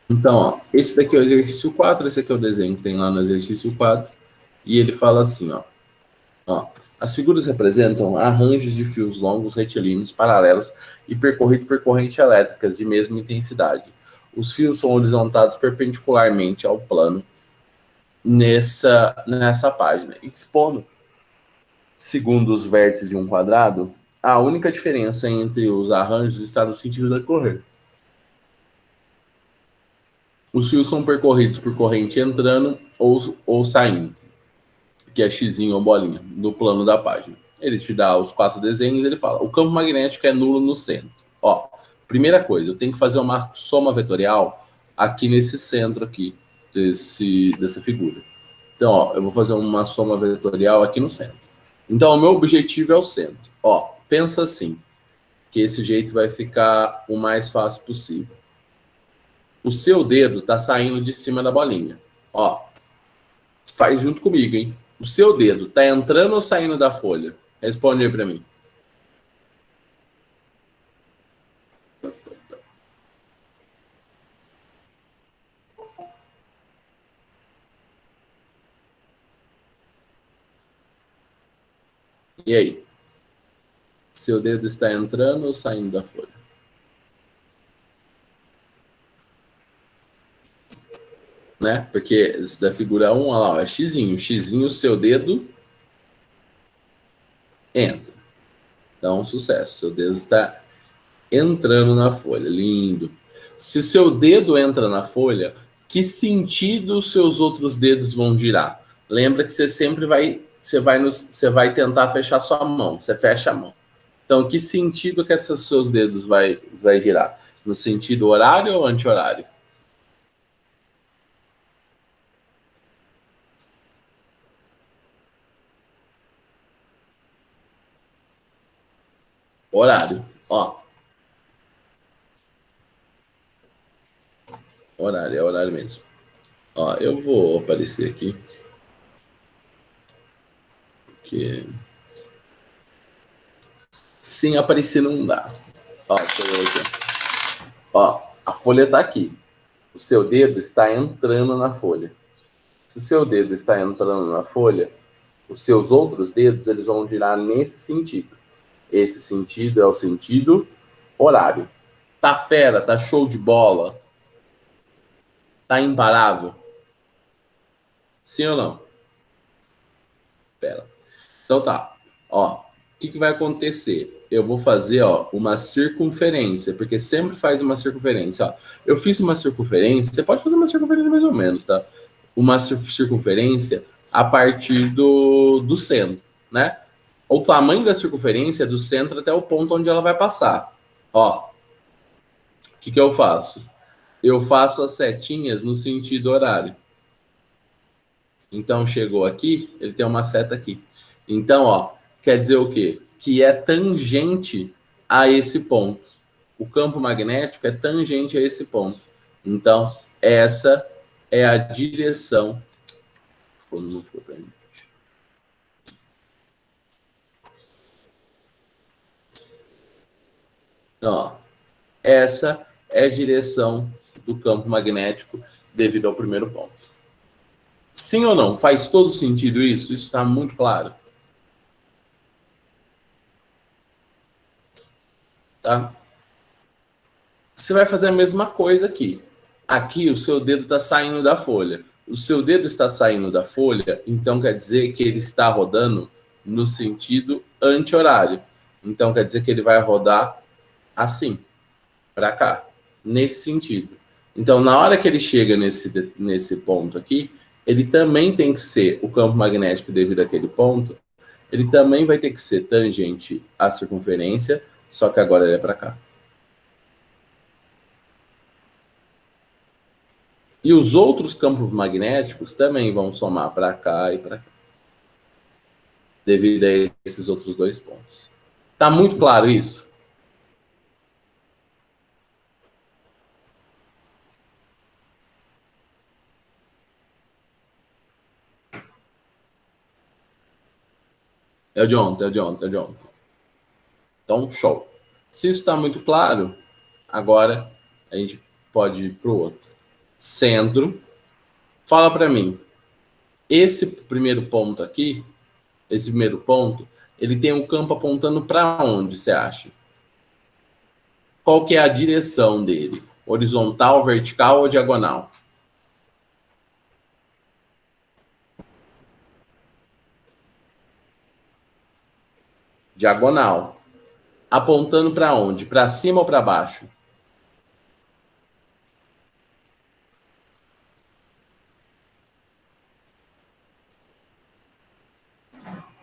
Então, ó, esse daqui é o exercício 4, esse aqui é o desenho que tem lá no exercício 4, e ele fala assim, ó, as figuras representam arranjos de fios longos, retilíneos, paralelos e percorridos por correntes elétricas de mesma intensidade. Os fios são horizontados perpendicularmente ao plano nessa página. E dispondo, segundo os vértices de um quadrado, a única diferença entre os arranjos está no sentido da corrente. Os fios são percorridos por corrente entrando ou saindo, que é x ou bolinha, no plano da página. Ele te dá os 4 desenhos, ele fala, o campo magnético é nulo no centro. Ó, primeira coisa, eu tenho que fazer uma soma vetorial aqui nesse centro aqui, dessa figura. Então, ó, eu vou fazer uma soma vetorial aqui no centro. Então, o meu objetivo é o centro. Ó, pensa assim, que esse jeito vai ficar o mais fácil possível. O seu dedo está saindo de cima da bolinha. Ó, faz junto comigo, hein? O seu dedo está entrando ou saindo da folha? Responde aí para mim. E aí? Seu dedo está entrando ou saindo da folha? Né? Porque da figura 1, olha lá, é xizinho. Xizinho, o seu dedo entra. Então, sucesso. Seu dedo está entrando na folha. Lindo. Se seu dedo entra na folha, que sentido os seus outros dedos vão girar? Lembra que você sempre você vai tentar fechar sua mão. Você fecha a mão. Então, que sentido que esses seus dedos vai girar? No sentido horário ou anti-horário? Horário. Ó, horário, é horário mesmo. Ó, eu vou aparecer aqui, porque sem aparecer não dá. Ó, deixa eu ver aqui. Ó, a folha tá aqui. O seu dedo está entrando na folha. Se o seu dedo está entrando na folha, os seus outros dedos eles vão girar nesse sentido. Esse sentido é o sentido horário. Tá fera, tá show de bola, tá imparável. Sim ou não? Pera. Então tá. Ó, o que vai acontecer? Eu vou fazer, ó, uma circunferência, porque sempre faz uma circunferência. Ó. Eu fiz uma circunferência, você pode fazer uma circunferência mais ou menos, tá? Uma circunferência a partir do centro, né? O tamanho da circunferência é do centro até o ponto onde ela vai passar. Ó, o que eu faço? Eu faço as setinhas no sentido horário. Então, chegou aqui, ele tem uma seta aqui. Então, ó, quer dizer o quê? Que é tangente a esse ponto. O campo magnético é tangente a esse ponto. Então, essa é a direção. Não ficou tangente. Ó, essa é a direção do campo magnético devido ao primeiro ponto. Sim ou não? Faz todo sentido isso? Isso está muito claro. Tá? Você vai fazer a mesma coisa aqui. Aqui o seu dedo está saindo da folha. O seu dedo está saindo da folha, então quer dizer que ele está rodando no sentido anti-horário. Então quer dizer que ele vai rodar assim, para cá, nesse sentido. Então, na hora que ele chega nesse ponto aqui, ele também tem que ser o campo magnético devido àquele ponto, ele também vai ter que ser tangente à circunferência, só que agora ele é para cá. E os outros campos magnéticos também vão somar para cá e para cá, devido a esses outros dois pontos. Tá muito claro isso? É o de ontem, é o de ontem, é o de ontem. Então, show. Se isso está muito claro, agora a gente pode ir para o outro. centro. Fala para mim, esse primeiro ponto aqui, esse primeiro ponto, ele tem um campo apontando para onde, você acha? Qual que é a direção dele? Horizontal, vertical ou diagonal? Diagonal. Apontando para onde? Para cima ou para baixo?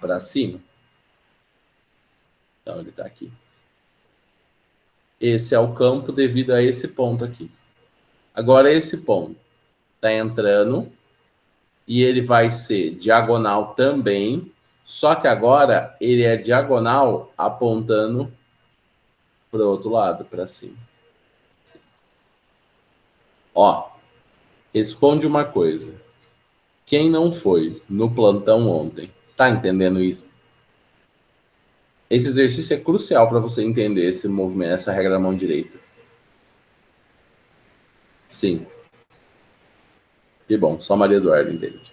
Para cima. Então ele está aqui. Esse é o campo devido a esse ponto aqui. Agora esse ponto está entrando e ele vai ser diagonal também, só que agora ele é diagonal apontando para o outro lado, para cima. Ó, responde uma coisa. Quem não foi no plantão ontem? Tá entendendo isso? Esse exercício é crucial para você entender esse movimento, essa regra da mão direita. Sim. Que bom, só Maria Eduarda entende.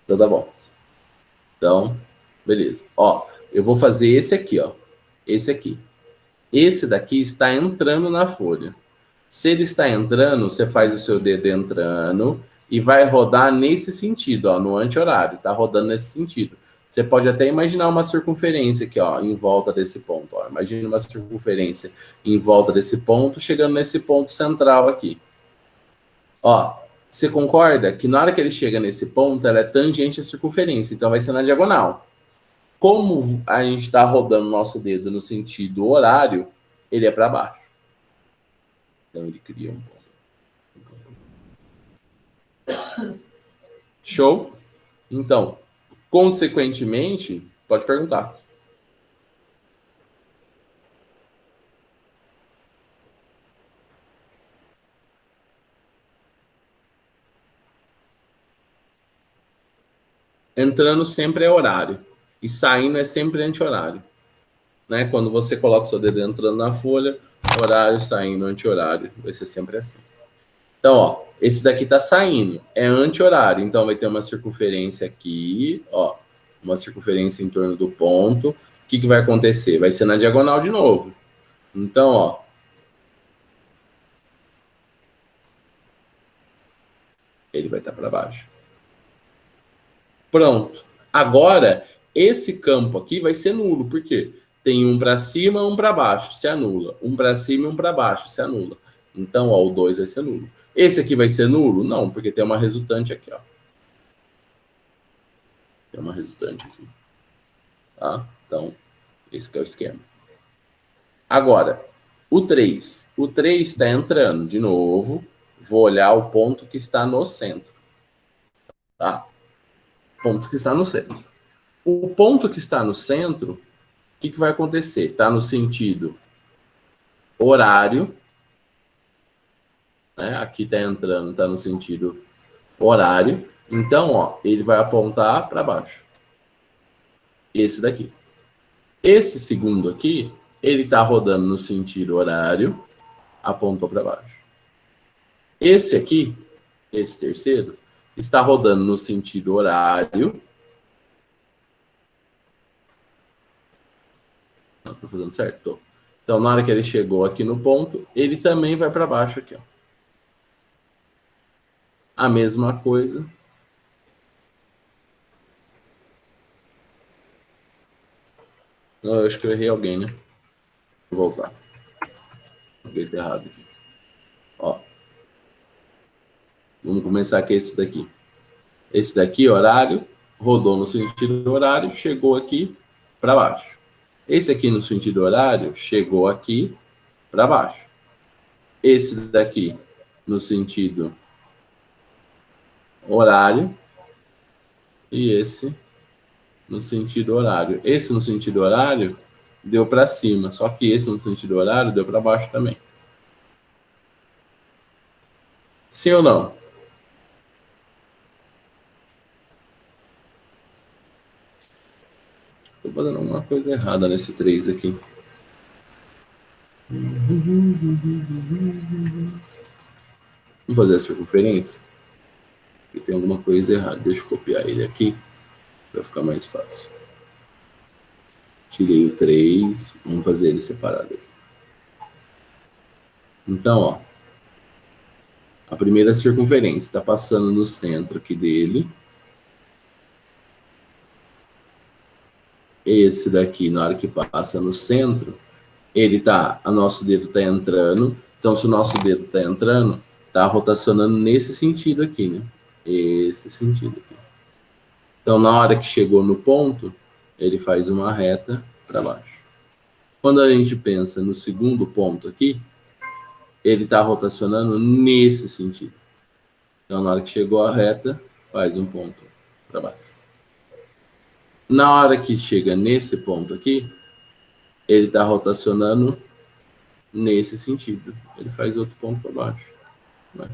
Então tá bom. Então, beleza. Ó, eu vou fazer esse aqui, ó. Esse aqui. Esse daqui está entrando na folha. Se ele está entrando, você faz o seu dedo entrando e vai rodar nesse sentido, ó, no anti-horário. Tá rodando nesse sentido. Você pode até imaginar uma circunferência aqui, ó, em volta desse ponto. Ó. Imagina uma circunferência em volta desse ponto, chegando nesse ponto central aqui. Ó, você concorda que na hora que ele chega nesse ponto, ela é tangente à circunferência, então vai ser na diagonal. Como a gente está rodando o nosso dedo no sentido horário, ele é para baixo. Então ele cria um ponto. Show? Então, consequentemente, pode perguntar. Entrando sempre é horário e saindo é sempre anti-horário. Né? Quando você coloca o seu dedo entrando na folha, horário, saindo, anti-horário. Vai ser sempre assim. Então, ó, esse daqui tá saindo, é anti-horário, então vai ter uma circunferência aqui, ó, uma circunferência em torno do ponto. O que, que vai acontecer? Vai ser na diagonal de novo. Então, ó, ele vai estar para baixo. Pronto. Agora, esse campo aqui vai ser nulo, por quê? Tem um para cima, um para baixo, se anula. Um para cima e um para baixo, se anula. Então, ó, o 2 vai ser nulo. Esse aqui vai ser nulo? Não, porque tem uma resultante aqui, ó. Tem uma resultante aqui. Tá? Então, esse que é o esquema. Agora, o 3. O 3 está entrando de novo. Vou olhar o ponto que está no centro. Tá? Ponto que está no centro. O ponto que está no centro, o que, que vai acontecer? Está no sentido horário. Né? Aqui está entrando, está no sentido horário. Então, ó, ele vai apontar para baixo. Esse daqui. Esse segundo aqui, ele está rodando no sentido horário, apontou para baixo. Esse aqui, esse terceiro, está rodando no sentido horário. Não, estou fazendo certo? Tô. Então, na hora que ele chegou aqui no ponto, ele também vai para baixo aqui. Ó. A mesma coisa. Não, eu acho que eu errei alguém, né? Vou voltar. Alguém tá errado aqui. Ó. Vamos começar com esse daqui. Esse daqui, horário, rodou no sentido horário, chegou aqui para baixo. Esse aqui no sentido horário, chegou aqui para baixo. Esse daqui no sentido horário e esse no sentido horário. Esse no sentido horário deu para cima, só que esse no sentido horário deu para baixo também. Sim ou não? Estou fazendo alguma coisa errada nesse 3 aqui. Vamos fazer a circunferência? Porque tem alguma coisa errada. Deixa eu copiar ele aqui para ficar mais fácil. Tirei o 3, vamos fazer ele separado aqui. Então, ó, a primeira circunferência está passando no centro aqui dele. Esse daqui, na hora que passa no centro, o nosso dedo está entrando. Então, se o nosso dedo está entrando, está rotacionando nesse sentido aqui, né? Esse sentido aqui. Então, na hora que chegou no ponto, ele faz uma reta para baixo. Quando a gente pensa no segundo ponto aqui, ele está rotacionando nesse sentido. Então, na hora que chegou a reta, faz um ponto para baixo. Na hora que chega nesse ponto aqui, ele está rotacionando nesse sentido. Ele faz outro ponto para baixo. Né?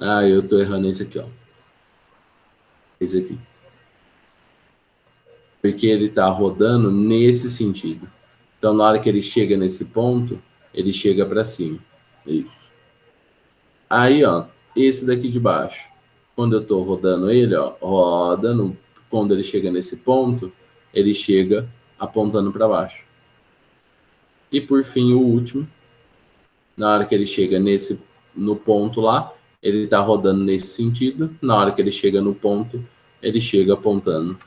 Ah, eu estou errando esse aqui, ó. Esse aqui. Porque ele está rodando nesse sentido. Então, na hora que ele chega nesse ponto, ele chega para cima. Isso. Aí, ó, esse daqui de baixo. Quando eu estou rodando ele, ó, roda. Quando ele chega nesse ponto, ele chega apontando para baixo. E, por fim, o último. Na hora que ele chega no ponto lá, ele está rodando nesse sentido. Na hora que ele chega no ponto, ele chega apontando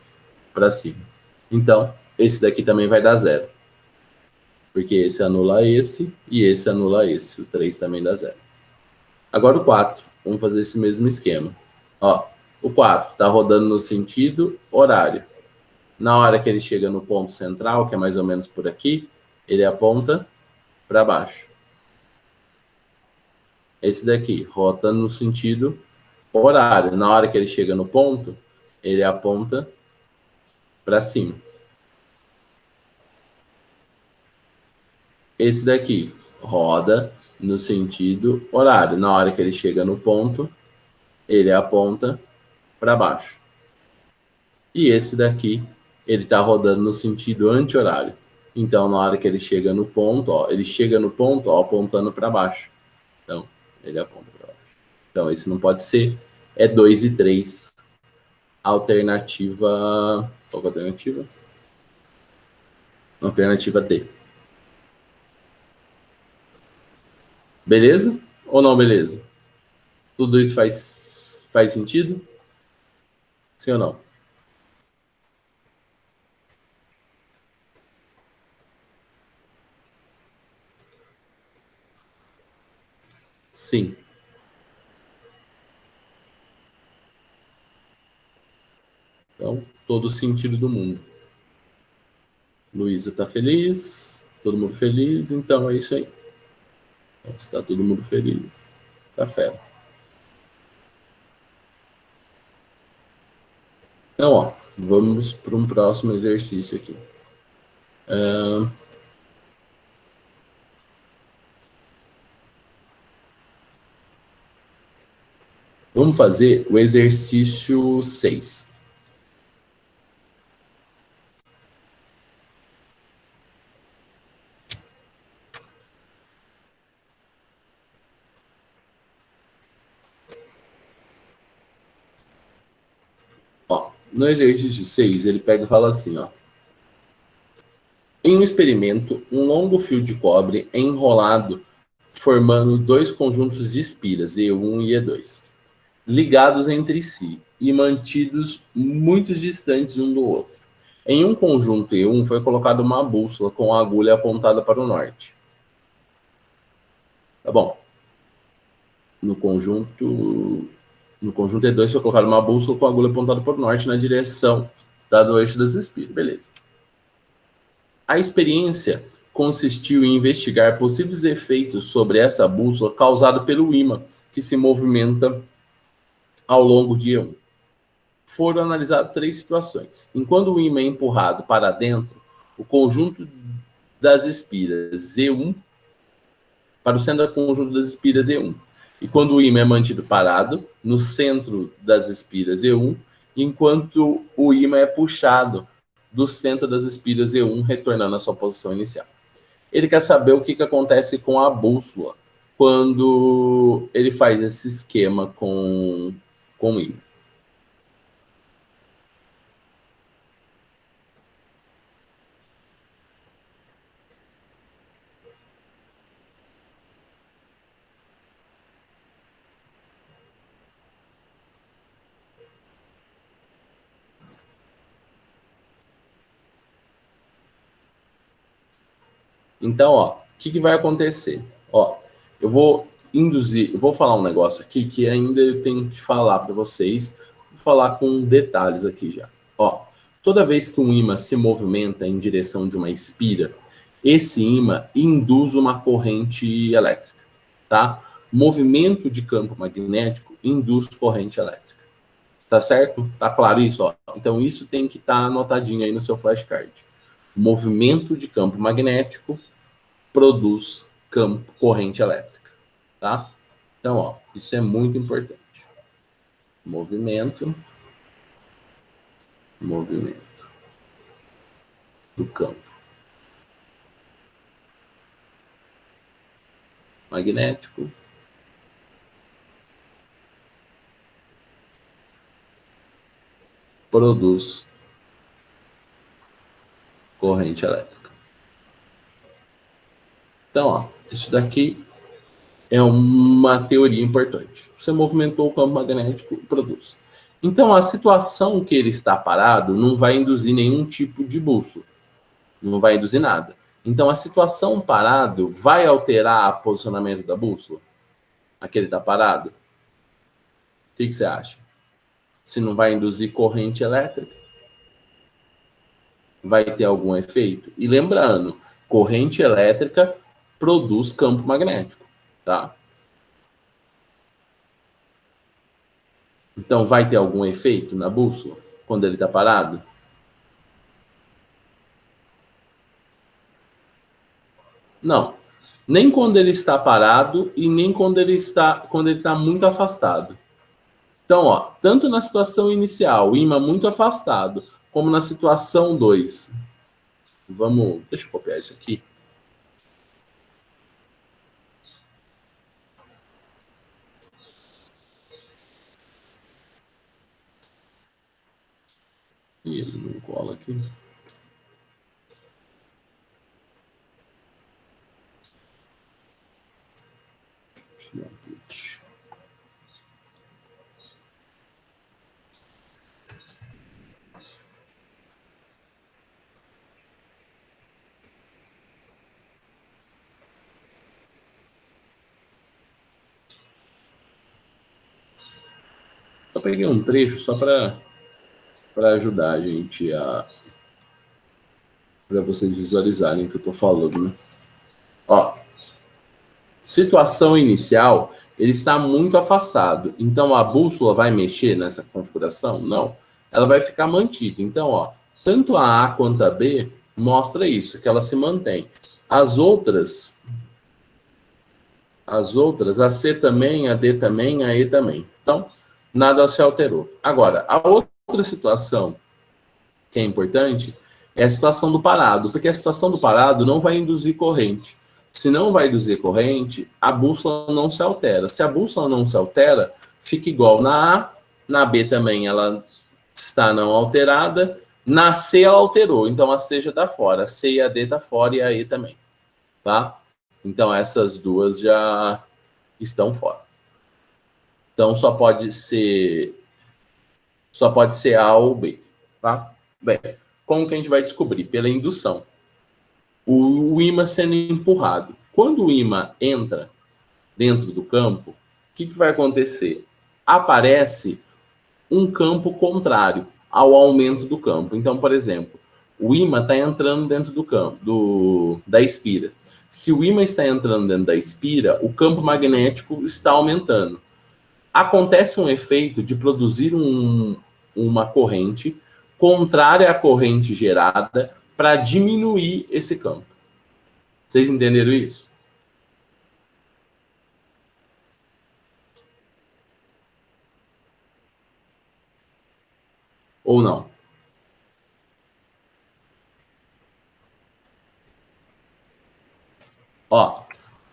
para cima. Então, esse daqui também vai dar 0. Porque esse anula esse e esse anula esse. O 3 também dá 0. Agora o 4. Vamos fazer esse mesmo esquema. Ó, o 4 está rodando no sentido horário. Na hora que ele chega no ponto central, que é mais ou menos por aqui, ele aponta para baixo. Esse daqui rota no sentido horário. Na hora que ele chega no ponto, ele aponta para cima. Esse daqui roda no sentido horário. Na hora que ele chega no ponto, ele aponta para baixo. E esse daqui, ele está rodando no sentido anti-horário. Então, na hora que ele chega no ponto, ó, ele chega no ponto, ó, apontando para baixo. Então, ele aponta para baixo. Então, esse não pode ser. É 2 e 3. Alternativa... Qual é a alternativa? Alternativa D. Beleza? Ou não beleza? Tudo isso faz sentido? Sim ou não? Sim. Então, todo o sentido do mundo. Luísa está feliz, todo mundo feliz, então é isso aí. Então, se está todo mundo feliz, tá fera. Então, ó, vamos para um próximo exercício aqui. Vamos fazer o exercício 6. Ó, no exercício 6, ele pega e fala assim, ó. Em um experimento, um longo fio de cobre é enrolado formando dois conjuntos de espiras, E1 e E2, ligados entre si e mantidos muito distantes um do outro. Em um conjunto E1 foi colocada uma bússola com a agulha apontada para o norte. Tá bom. No conjunto E2 foi colocada uma bússola com a agulha apontada para o norte na direção do eixo das espiras. Beleza. A experiência consistiu em investigar possíveis efeitos sobre essa bússola causado pelo ímã que se movimenta ao longo de E1. Foram analisadas 3 situações. Enquanto o ímã é empurrado para dentro, o conjunto das espiras E1, para o centro do conjunto das espiras E1, E quando o ímã é mantido parado, no centro das espiras E1, enquanto o ímã é puxado do centro das espiras E1, retornando à sua posição inicial. Ele quer saber o que acontece com a bússola quando ele faz esse esquema com o ímã. Então, ó, o que vai acontecer? Ó, eu vou falar um negócio aqui que ainda eu tenho que falar para vocês, vou falar com detalhes aqui já. Ó, toda vez que um ímã se movimenta em direção de uma espira, esse ímã induz uma corrente elétrica, tá? Movimento de campo magnético induz corrente elétrica. Tá certo? Tá claro isso? Ó. Então, isso tem que estar anotadinho aí no seu flashcard. Movimento de campo magnético produz corrente elétrica, tá? Então, ó, isso é muito importante. Movimento do campo magnético produz corrente elétrica. Então, ó, isso daqui é uma teoria importante. Você movimentou o campo magnético, produz. Então, a situação que ele está parado não vai induzir nenhum tipo de bússola. Não vai induzir nada. Então, a situação parado vai alterar o posicionamento da bússola? Aquele está parado? O que você acha? Se não vai induzir corrente elétrica? Vai ter algum efeito? E lembrando, corrente elétrica produz campo magnético, tá? Então, vai ter algum efeito na bússola quando ele está parado? Não. Nem quando ele está parado e nem quando ele está muito afastado. Então, ó, tanto na situação inicial, o ímã muito afastado, como na situação 2. Deixa eu copiar isso aqui. E ele não cola aqui. Eu peguei um trecho só para ajudar a gente para vocês visualizarem o que eu estou falando, né? Ó, situação inicial, ele está muito afastado. Então, a bússola vai mexer nessa configuração? Não. Ela vai ficar mantida. Então, ó, tanto a A quanto a B mostra isso, que ela se mantém. As outras, a C também, a D também, a E também. Então, nada se alterou. Agora, a outra situação que é importante é a situação do parado, porque a situação do parado não vai induzir corrente. Se não vai induzir corrente, a bússola não se altera. Se a bússola não se altera, fica igual na A, na B também ela está não alterada, na C ela alterou, então a C já está fora, a C e a D está fora e a E também, tá? Então essas duas já estão fora. Então só pode ser A ou B, tá? Bem, como que a gente vai descobrir? Pela indução. O ímã sendo empurrado. Quando o ímã entra dentro do campo, o que vai acontecer? Aparece um campo contrário ao aumento do campo. Então, por exemplo, o ímã está entrando dentro do campo, da espira. Se o ímã está entrando dentro da espira, o campo magnético está aumentando. Acontece um efeito de produzir uma corrente contrária à corrente gerada para diminuir esse campo. Vocês entenderam isso? Ou não? Ó,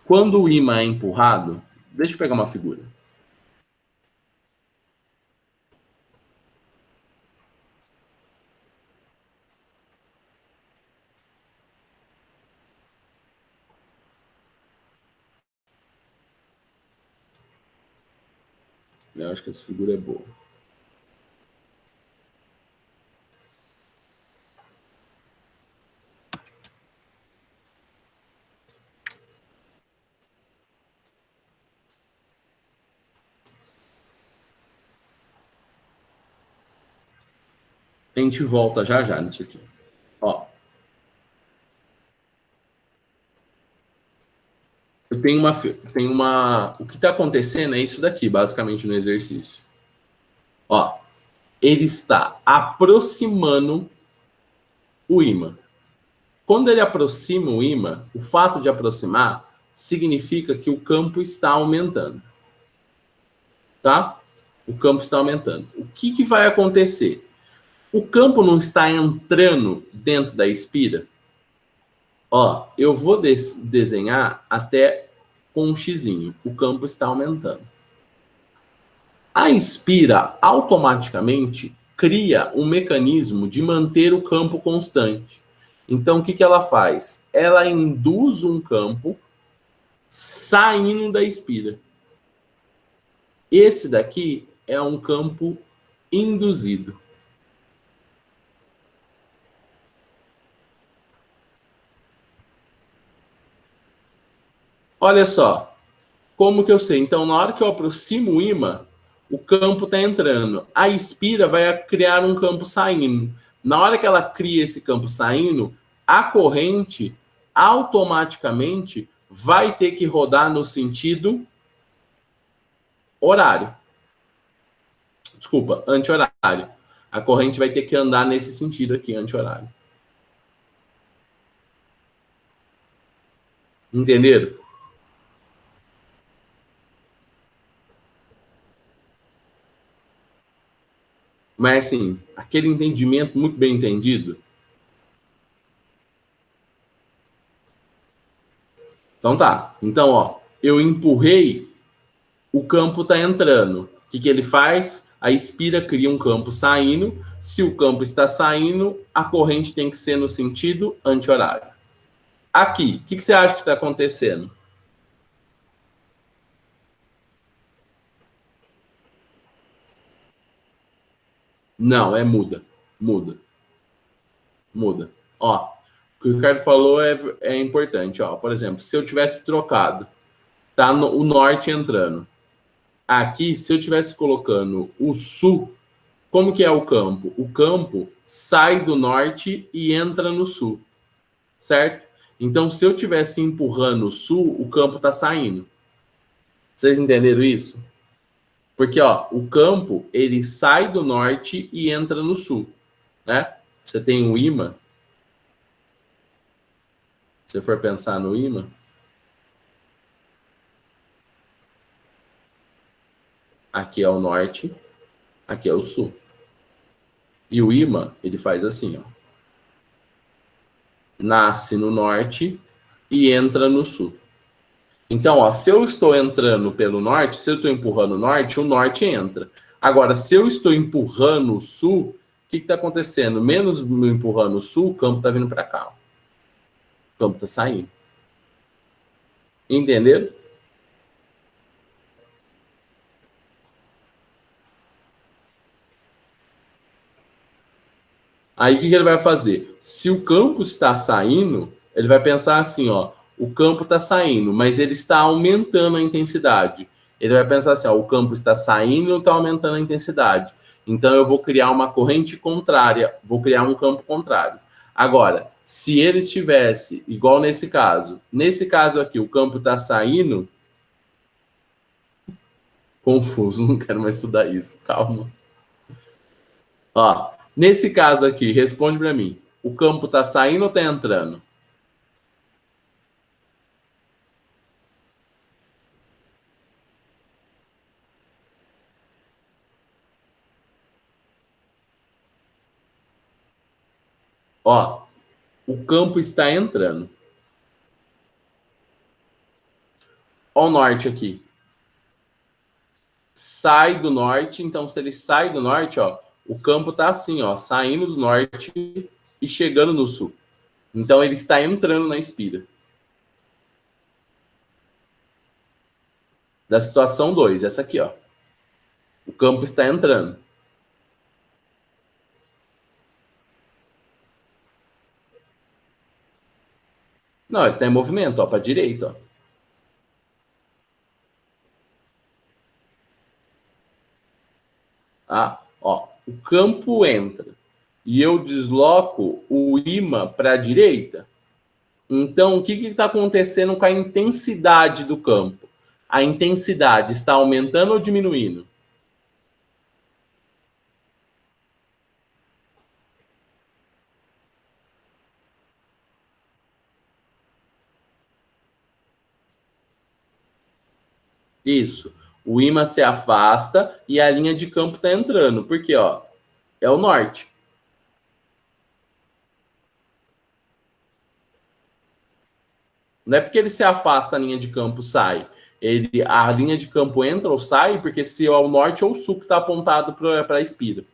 quando o ímã é empurrado, deixa eu pegar uma figura. Eu acho que essa figura é boa. A gente volta já já nisso aqui. Ó, eu tenho uma. O que está acontecendo é isso daqui, basicamente, no exercício. Ó, ele está aproximando o ímã. Quando ele aproxima o ímã, o fato de aproximar significa que o campo está aumentando. Tá? O campo está aumentando. O que vai acontecer? O campo não está entrando dentro da espira? Ó, eu vou desenhar até com um xizinho. O campo está aumentando. A espira automaticamente cria um mecanismo de manter o campo constante. Então, o que ela faz? Ela induz um campo saindo da espira. Esse daqui é um campo induzido. Olha só, como que eu sei? Então, na hora que eu aproximo o ímã, o campo está entrando. A espira vai criar um campo saindo. Na hora que ela cria esse campo saindo, a corrente automaticamente vai ter que rodar no sentido horário. Desculpa, anti-horário. A corrente vai ter que andar nesse sentido aqui, anti-horário. Entenderam? Mas, assim, aquele entendimento muito bem entendido. Então tá. Então, ó, eu empurrei, o campo está entrando. O que ele faz? A espira cria um campo saindo. Se o campo está saindo, a corrente tem que ser no sentido anti-horário. Aqui, o que você acha que está acontecendo? Não, é muda. Muda. Muda. Ó, o que o Ricardo falou é importante. Ó, por exemplo, se eu tivesse trocado, tá o norte entrando. Aqui, se eu tivesse colocando o sul, como que é o campo? O campo sai do norte e entra no sul, certo? Então, se eu tivesse empurrando o sul, o campo está saindo. Vocês entenderam isso? Porque ó, o campo ele sai do norte e entra no sul, né? Você tem o ímã. Se você for pensar no ímã, aqui é o norte, aqui é o sul. E o ímã, ele faz assim, ó. Nasce no norte e entra no sul. Então, ó, se eu estou entrando pelo norte, se eu estou empurrando o norte entra. Agora, se eu estou empurrando o sul, o que está acontecendo? Menos empurrando o sul, o campo está vindo para cá. Ó. O campo está saindo. Entenderam? Aí o que ele vai fazer? Se o campo está saindo, ele vai pensar assim, ó, o campo está saindo, mas ele está aumentando a intensidade. Ele vai pensar assim, ó, o campo está saindo e está aumentando a intensidade. Então eu vou criar uma corrente contrária, vou criar um campo contrário. Agora, se ele estivesse igual nesse caso aqui, o campo está saindo, confuso, não quero mais estudar isso, calma. Ó, nesse caso aqui, responde para mim. O campo está saindo ou está entrando? Ó, o campo está entrando. Ó o norte aqui. Sai do norte, então se ele sai do norte, ó, o campo tá assim, ó, saindo do norte e chegando no sul. Então ele está entrando na espira. Da situação 2, essa aqui, ó. O campo está entrando. Não, ele está em movimento, ó, para a direita, ó. Ah, ó, o campo entra e eu desloco o ímã para a direita. Então, o que está acontecendo com a intensidade do campo? A intensidade está aumentando ou diminuindo? Isso. O ímã se afasta e a linha de campo está entrando. Por quê? Ó, é o norte. Não é porque ele se afasta, a linha de campo sai. A linha de campo entra ou sai porque se é o norte ou o sul que está apontado para a espira.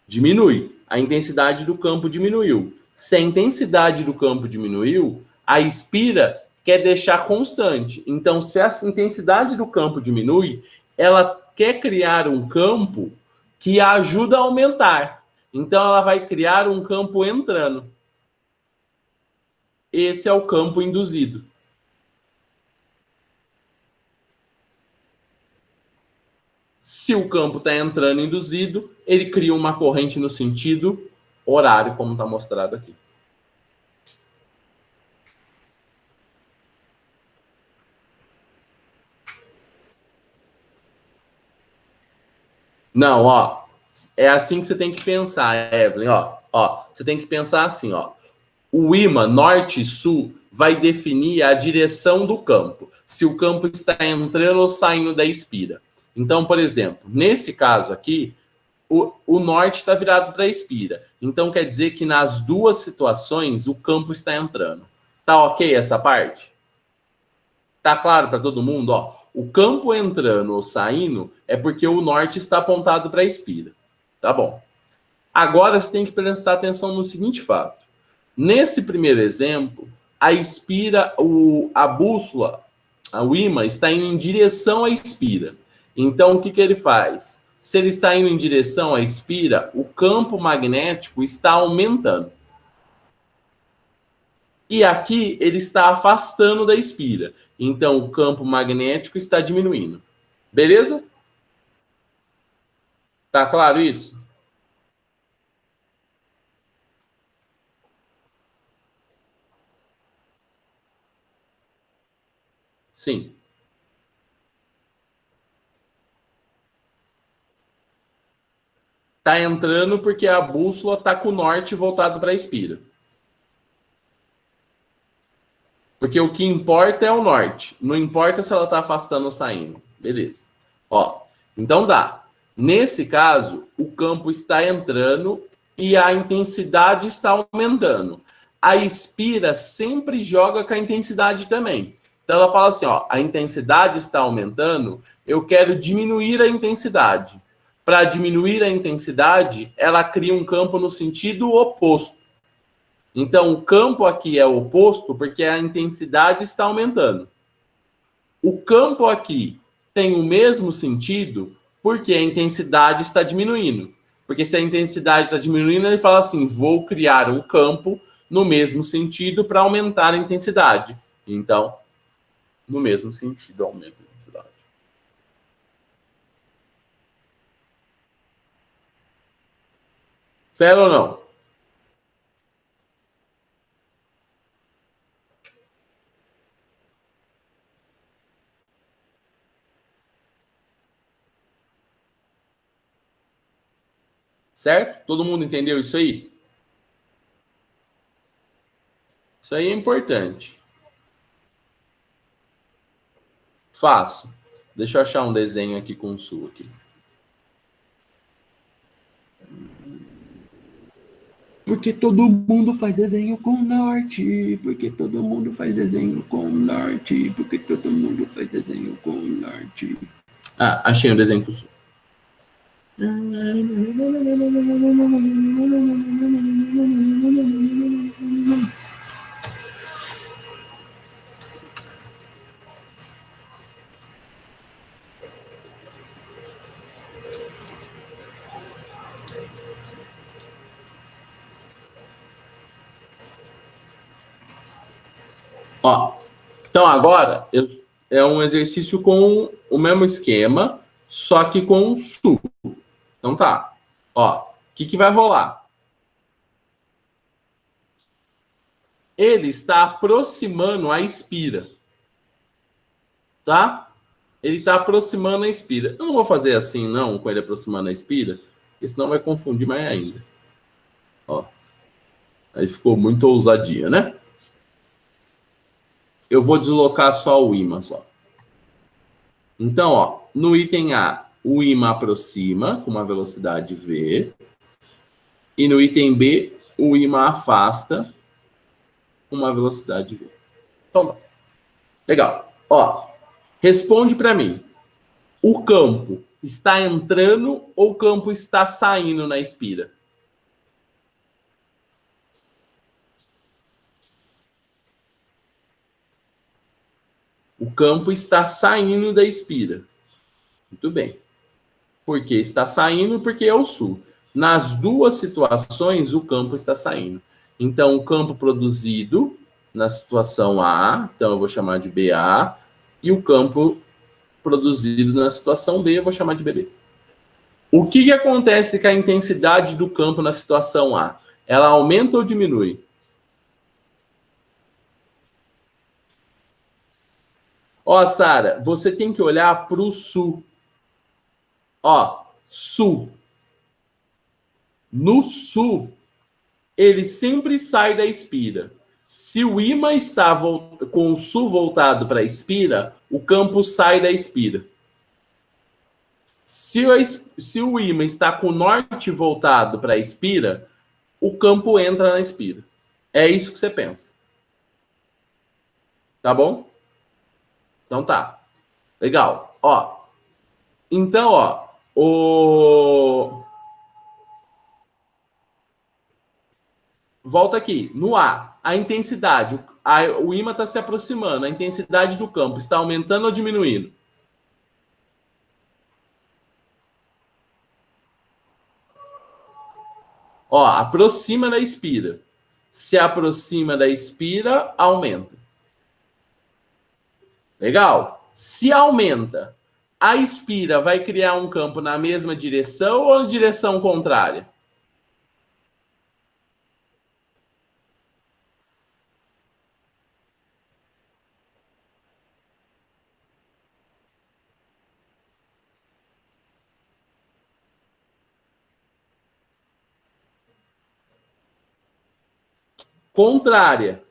Diminui. A intensidade do campo diminuiu. Se a intensidade do campo diminuiu, a espira quer deixar constante. Então, se a intensidade do campo diminui, ela quer criar um campo que ajuda a aumentar. Então, ela vai criar um campo entrando. Esse é o campo induzido. Se o campo está entrando induzido, ele cria uma corrente no sentido horário, como está mostrado aqui. Não, ó, é assim que você tem que pensar, Evelyn, ó, você tem que pensar assim, ó. O ímã norte e sul vai definir a direção do campo, se o campo está entrando ou saindo da espira. Então, por exemplo, nesse caso aqui, o norte está virado para a espira. Então, quer dizer que nas duas situações o campo está entrando. Tá ok essa parte? Tá claro para todo mundo? Ó, o campo entrando ou saindo é porque o norte está apontado para a espira. Tá bom. Agora você tem que prestar atenção no seguinte fato. Nesse primeiro exemplo, a espira, a bússola, o ímã, está indo em direção à espira. Então, o que ele faz? Se ele está indo em direção à espira, o campo magnético está aumentando. E aqui ele está afastando da espira. Então, o campo magnético está diminuindo. Beleza? Tá claro isso? Sim. Tá entrando porque a bússola tá com o norte voltado para a espira. Porque o que importa é o norte. Não importa se ela tá afastando ou saindo. Beleza. Ó, então dá. Nesse caso, o campo está entrando e a intensidade está aumentando. A espira sempre joga com a intensidade também. Então ela fala assim, ó, a intensidade está aumentando, eu quero diminuir a intensidade. Para diminuir a intensidade, ela cria um campo no sentido oposto. Então, o campo aqui é oposto porque a intensidade está aumentando. O campo aqui tem o mesmo sentido porque a intensidade está diminuindo. Porque se a intensidade está diminuindo, ele fala assim: vou criar um campo no mesmo sentido para aumentar a intensidade. Então, no mesmo sentido, aumenta a intensidade. Sério ou não? Certo? Todo mundo entendeu isso aí? Isso aí é importante. Faço. Deixa eu achar um desenho aqui com o sul aqui. Porque todo mundo faz desenho com norte. Porque todo mundo faz desenho com norte. Porque todo mundo faz desenho com norte. Ah, achei um desenho com sul. Ó, então agora é um exercício com o mesmo esquema, só que com o sul. Então tá. Ó, o que vai rolar? Ele está aproximando a espira. Tá? Ele está aproximando a espira. Eu não vou fazer assim, não, com ele aproximando a espira, porque senão vai confundir mais ainda. Ó. Aí ficou muito ousadia, né? Eu vou deslocar só o ímã, só. Então, ó, no item A, o ímã aproxima com uma velocidade v. E no item B, o ímã afasta com uma velocidade v. Então, legal. Ó, responde para mim. O campo está entrando ou o campo está saindo na espira? O campo está saindo da espira. Muito bem. Por que está saindo? Porque é o sul. Nas duas situações, o campo está saindo. Então, o campo produzido na situação A, então eu vou chamar de BA, e o campo produzido na situação B, eu vou chamar de BB. O que acontece com a intensidade do campo na situação A? Ela aumenta ou diminui? Ó, Sara, você tem que olhar para o sul. Ó, sul. No sul, ele sempre sai da espira. Se o ímã está com o sul voltado para a espira, o campo sai da espira. Se o ímã está com o norte voltado para a espira, o campo entra na espira. É isso que você pensa. Tá bom? Então tá. Legal. Ó. Então, ó. Volta aqui. No A, a intensidade. O ímã está se aproximando. A intensidade do campo está aumentando ou diminuindo? Ó, aproxima da espira. Se aproxima da espira, aumenta. Legal? Se aumenta, a espira vai criar um campo na mesma direção ou na direção contrária? Contrária.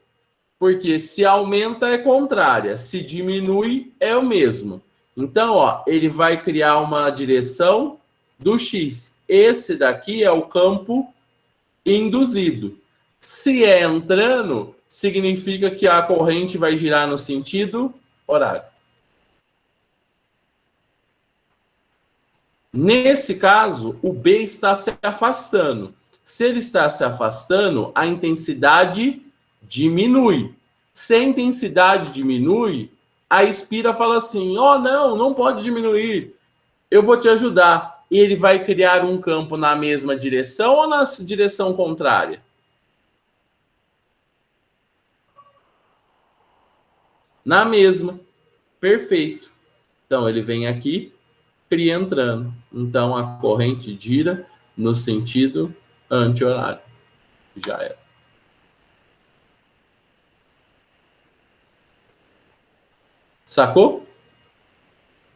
Porque se aumenta é contrária, se diminui é o mesmo. Então, ó, ele vai criar uma direção do X. Esse daqui é o campo induzido. Se é entrando, significa que a corrente vai girar no sentido horário. Nesse caso, o B está se afastando. Se ele está se afastando, a intensidade diminui. Se a intensidade diminui, a espira fala assim: ó, não pode diminuir. Eu vou te ajudar. E ele vai criar um campo na mesma direção ou na direção contrária? Na mesma. Perfeito. Então ele vem aqui, cria entrando. Então a corrente gira no sentido anti-horário. Já era. Sacou?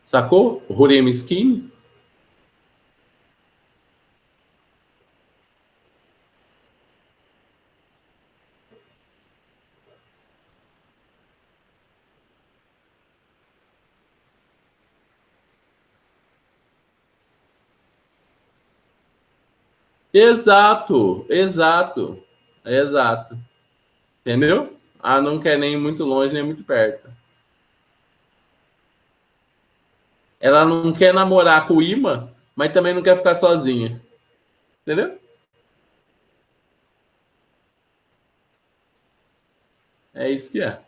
Sacou? Hurem Skin? Exato, exato, exato. Entendeu? Ah, não quer nem muito longe, nem muito perto. Ela não quer namorar com o imã, mas também não quer ficar sozinha. Entendeu? É isso que é.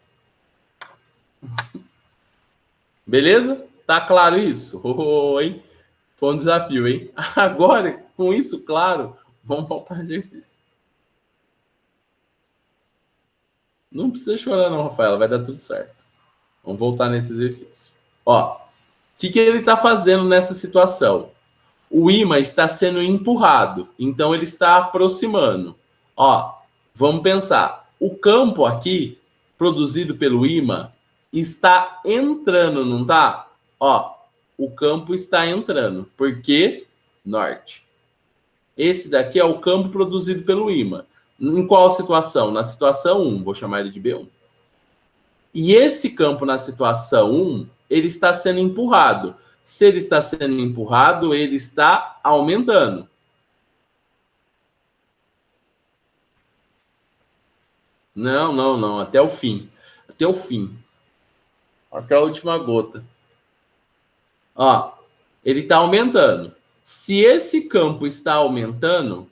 Beleza? Tá claro isso? Oh, hein? Foi um desafio, hein? Agora, com isso claro, vamos voltar ao exercício. Não precisa chorar não, Rafaela, vai dar tudo certo. Vamos voltar nesse exercício. Ó, o que ele está fazendo nessa situação? O ímã está sendo empurrado, então ele está aproximando. Ó, vamos pensar. O campo aqui, produzido pelo ímã, está entrando, não tá? Ó, o campo está entrando. Por quê? Norte. Esse daqui é o campo produzido pelo ímã. Em qual situação? Na situação 1, vou chamar ele de B1. E esse campo na situação 1, ele está sendo empurrado. Se ele está sendo empurrado, ele está aumentando. Não, não, não. Até o fim. Até o fim. Até a última gota. Ó, ele está aumentando. Se esse campo está aumentando,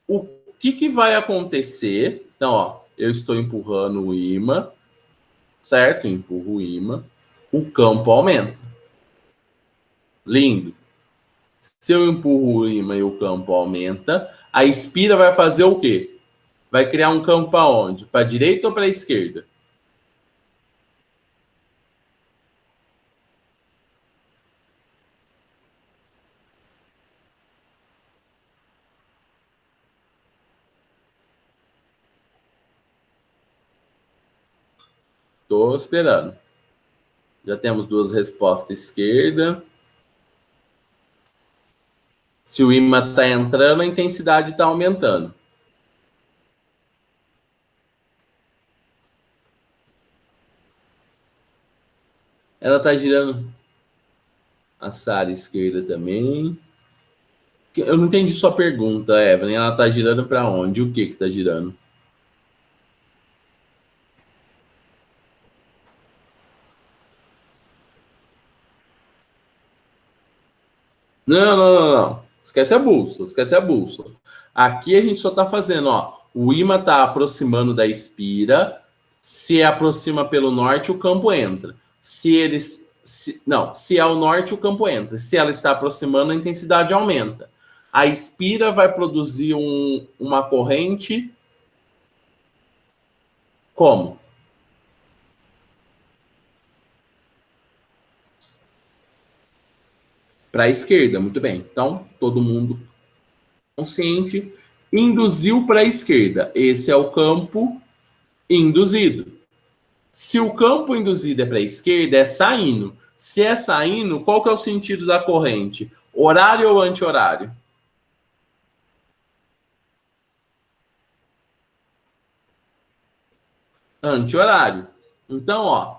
o que vai acontecer? Então, ó, eu estou empurrando o ímã, certo? Empurro o ímã. O campo aumenta. Lindo. Se eu empurro o ímã e o campo aumenta, a espira vai fazer o quê? Vai criar um campo para onde? Para a direita ou para a esquerda? Estou esperando. Já temos duas respostas esquerda. Se o ímã está entrando, a intensidade está aumentando. Ela está girando. A Sara esquerda também. Eu não entendi sua pergunta, Evelyn. Ela está girando para onde? O que está girando? Não, não, não, não. Esquece a bússola, esquece a bússola. Aqui a gente só está fazendo, ó. O ímã está aproximando da espira. Se aproxima pelo norte, o campo entra. Se eles. Se é o norte, o campo entra. Se ela está aproximando, a intensidade aumenta. A espira vai produzir uma corrente. Como? Para a esquerda, muito bem. Então, todo mundo consciente induziu para a esquerda. Esse é o campo induzido. Se o campo induzido é para a esquerda, é saindo. Se é saindo, qual que é o sentido da corrente? Horário ou anti-horário? Anti-horário. Então, ó,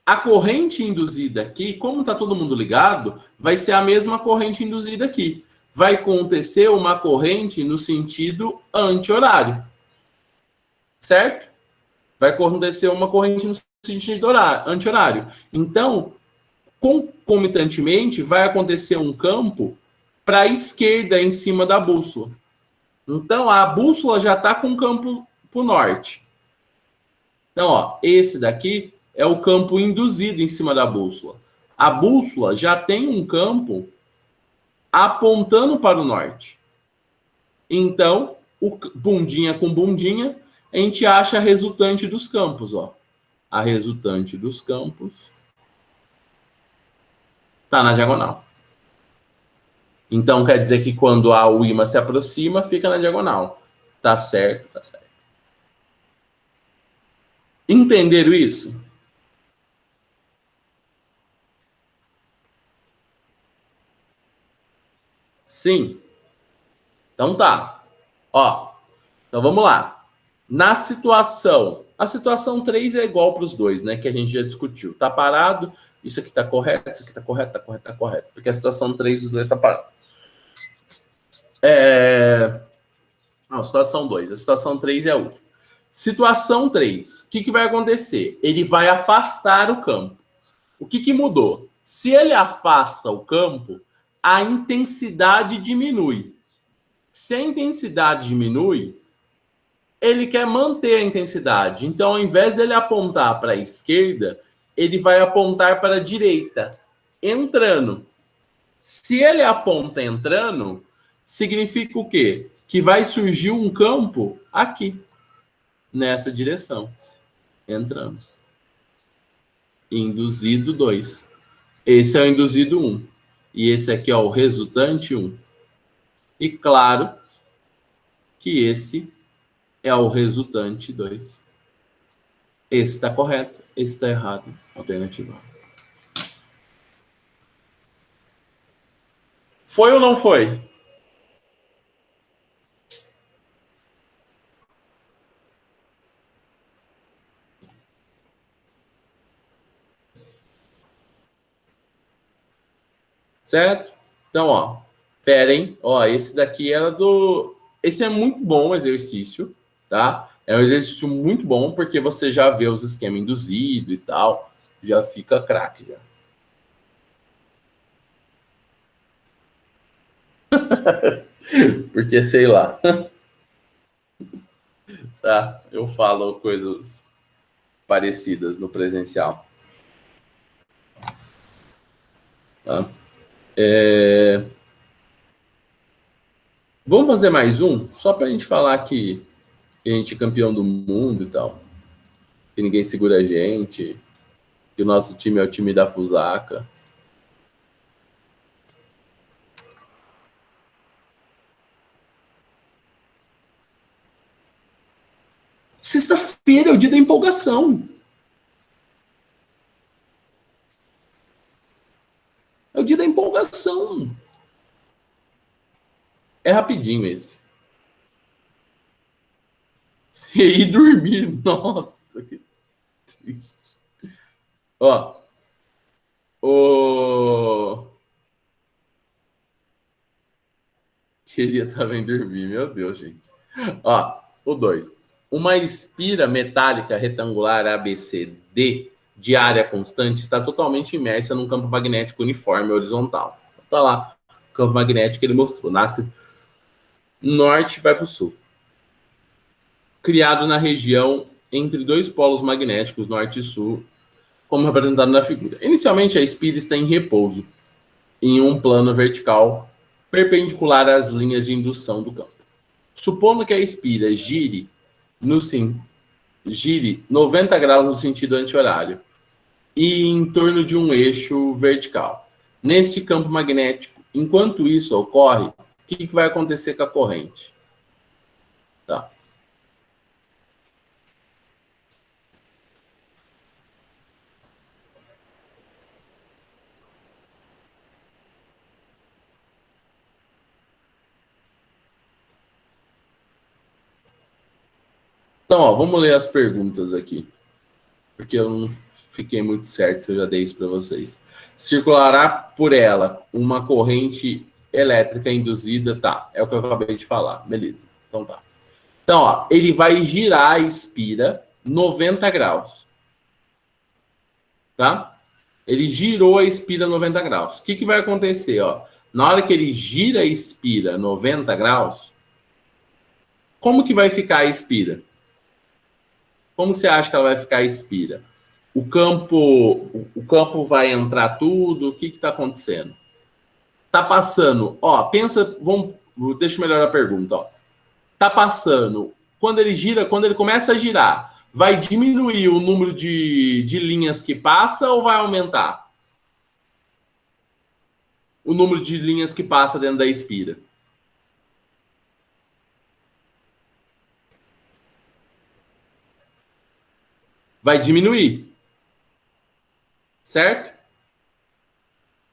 a corrente induzida aqui, como está todo mundo ligado, vai ser a mesma corrente induzida aqui. Vai acontecer uma corrente no sentido anti-horário. Certo? Vai acontecer uma corrente no sentido anti-horário. Então, concomitantemente, vai acontecer um campo para a esquerda em cima da bússola. Então, a bússola já está com o campo para o norte. Então, ó, esse daqui é o campo induzido em cima da bússola. A bússola já tem um campo apontando para o norte. Então, o bundinha com bundinha, a gente acha a resultante dos campos, ó. A resultante dos campos está na diagonal. Então, quer dizer que quando o ímã se aproxima, fica na diagonal. Tá certo, tá certo. Entenderam isso? Sim. Então tá. Ó, então vamos lá. Na situação, a situação 3 é igual para os dois, né? Que a gente já discutiu. Tá parado, isso aqui tá correto, isso aqui tá correto, tá correto, tá correto. Porque a situação 3 dos dois tá parado. Situação 2. A situação 3 é a última. Situação 3. O que vai acontecer? Ele vai afastar o campo. O que mudou? Se ele afasta o campo, a intensidade diminui. Se a intensidade diminui, ele quer manter a intensidade. Então, ao invés dele apontar para a esquerda, ele vai apontar para a direita, entrando. Se ele aponta entrando, significa o quê? Que vai surgir um campo aqui, nessa direção, entrando. Induzido 2. Esse é o induzido 1. E esse aqui é o resultante 1. E claro que esse é o resultante 2. Esse está correto, esse está errado. Alternativa. Foi ou não foi? Certo? Então, ó, esperem. Ó, esse daqui era do... Esse é muito bom exercício, tá? É um exercício muito bom, porque você já vê os esquemas induzidos e tal. Já fica craque, já. Porque, sei lá. Tá? Eu falo coisas parecidas no presencial. Tá? Vamos fazer mais um? Só pra gente falar que a gente é campeão do mundo e tal. Que ninguém segura a gente. Que o nosso time é o time da Fusaka. Sexta-feira é o dia da empolgação. É o dia da empolgação. É rapidinho esse. E dormir. Nossa, que triste. Ó. O... Queria também dormir. Meu Deus, gente. Ó. O 2. Uma espira metálica retangular ABCD de área constante está totalmente imersa num campo magnético uniforme horizontal. Tá lá. O campo magnético ele mostrou. Nasce norte e vai para o sul. Criado na região entre dois polos magnéticos, norte e sul, como representado na figura. Inicialmente, a espira está em repouso, em um plano vertical perpendicular às linhas de indução do campo. Supondo que a espira gire 90 graus no sentido anti-horário e em torno de um eixo vertical. Neste campo magnético, enquanto isso ocorre, o que vai acontecer com a corrente? Tá. Então, ó, vamos ler as perguntas aqui, porque eu não fiquei muito certo se eu já dei isso para vocês. Circulará por ela uma corrente elétrica induzida, tá? É o que eu acabei de falar, beleza. Então tá. Então, ó, ele vai girar a espira 90 graus, tá? Ele girou a espira 90 graus. O que vai acontecer, ó? Na hora que ele gira a espira 90 graus, como que vai ficar a espira? Como que você acha que ela vai ficar a espira? O campo vai entrar tudo? O que está acontecendo? Tá passando, ó, pensa, deixa eu melhorar a pergunta, ó. Tá passando, quando ele gira, quando ele começa a girar, vai diminuir o número de linhas que passa ou vai aumentar? O número de linhas que passa dentro da espira. Vai diminuir. Certo?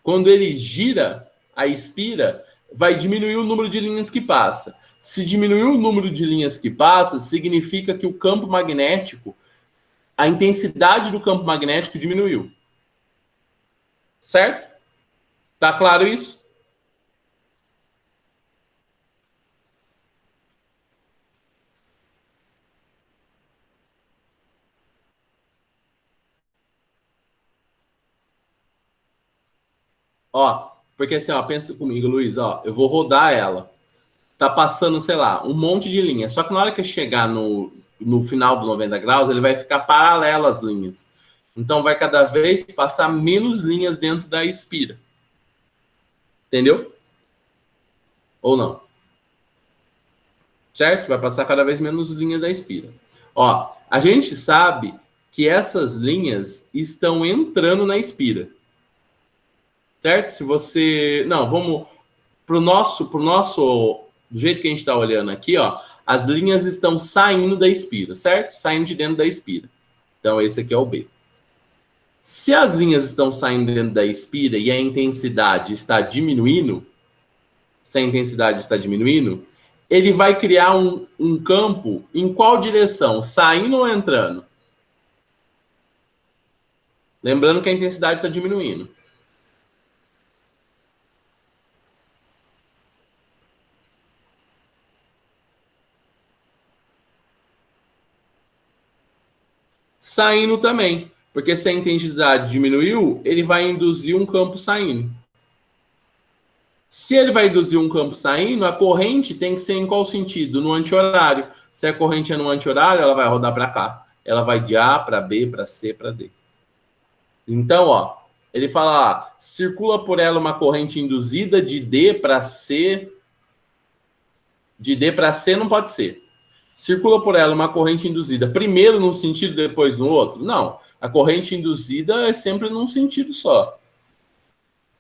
Quando ele gira a espira, vai diminuir o número de linhas que passa. Se diminuir o número de linhas que passa, significa que o campo magnético, a intensidade do campo magnético diminuiu. Certo? Tá claro isso? Ó, porque assim, ó, pensa comigo, Luiz, ó, eu vou rodar ela. Tá passando, sei lá, um monte de linha. Só que na hora que chegar no final dos 90 graus, ele vai ficar paralelo às linhas. Então vai cada vez passar menos linhas dentro da espira. Entendeu? Ou não? Certo? Vai passar cada vez menos linhas da espira. Ó, a gente sabe que essas linhas estão entrando na espira. Certo? Se você... Não, vamos... Pro nosso... Do jeito que a gente está olhando aqui, ó, as linhas estão saindo da espira, certo? Saindo de dentro da espira. Então, esse aqui é o B. Se as linhas estão saindo dentro da espira e a intensidade está diminuindo, se a intensidade está diminuindo, ele vai criar um campo em qual direção? Saindo ou entrando? Lembrando que a intensidade está diminuindo. Saindo também. Porque se a intensidade diminuiu, ele vai induzir um campo saindo. Se ele vai induzir um campo saindo, a corrente tem que ser em qual sentido? No anti-horário. Se a corrente é no anti-horário, ela vai rodar para cá. Ela vai de A para B, para C, para D. Então, ó, ele fala, circula por ela uma corrente induzida de D para C. De D para C não pode ser. Circula por ela uma corrente induzida primeiro num sentido, depois no outro? Não. A corrente induzida é sempre num sentido só.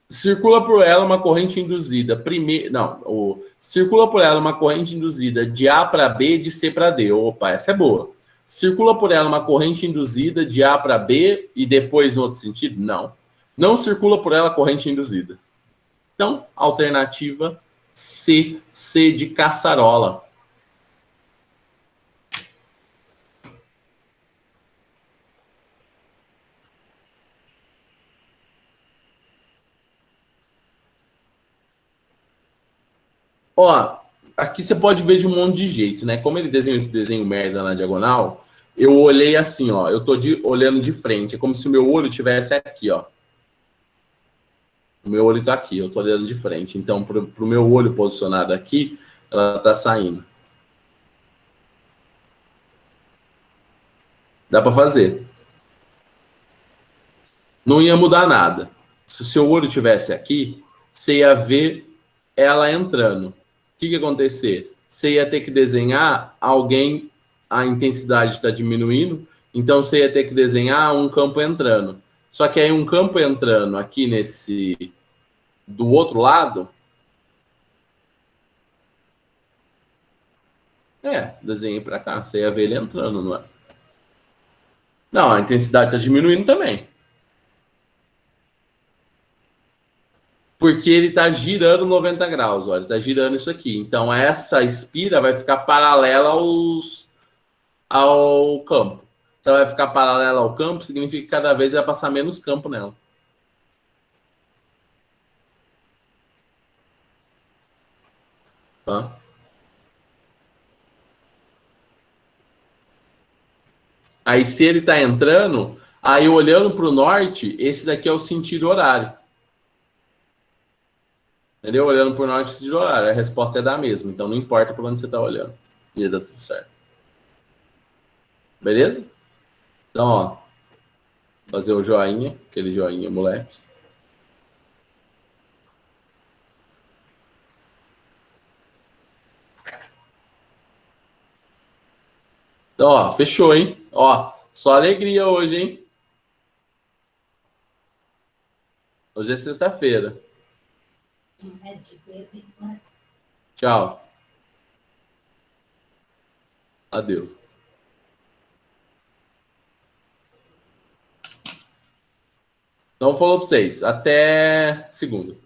Circula por ela uma corrente induzida primeiro. Não, circula por ela uma corrente induzida de A para B, de C para D. Opa, essa é boa. Circula por ela uma corrente induzida de A para B e depois no outro sentido? Não. Não circula por ela corrente induzida. Então, alternativa C, C de caçarola. Ó, aqui você pode ver de um monte de jeito, né? Como ele desenhou esse desenho merda na diagonal, eu olhei assim, ó. Eu tô olhando de frente. É como se o meu olho estivesse aqui, ó. O meu olho tá aqui, eu tô olhando de frente. Então, pro meu olho posicionado aqui, ela tá saindo. Dá para fazer. Não ia mudar nada. Se o seu olho tivesse aqui, você ia ver ela entrando. O que ia acontecer? Você ia ter que desenhar alguém, a intensidade está diminuindo, então você ia ter que desenhar um campo entrando. Só que aí um campo entrando aqui nesse do outro lado, desenhei para cá, você ia ver ele entrando, não é? Não, a intensidade está diminuindo também. Porque ele está girando 90 graus, olha, está girando isso aqui. Então, essa espira vai ficar paralela ao campo. Se ela vai ficar paralela ao campo, significa que cada vez vai passar menos campo nela. Tá? Aí, se ele está entrando, aí olhando para o norte, esse daqui é o sentido horário. Entendeu? Olhando para o norte, sentido horário. A resposta é da mesma. Então, não importa para onde você está olhando. E dá tudo certo. Beleza? Então, ó. Fazer o joinha. Aquele joinha, moleque. Então, ó. Fechou, hein? Ó. Só alegria hoje, hein? Hoje é sexta-feira. Tchau. Adeus. Então, falou para vocês. Até segunda.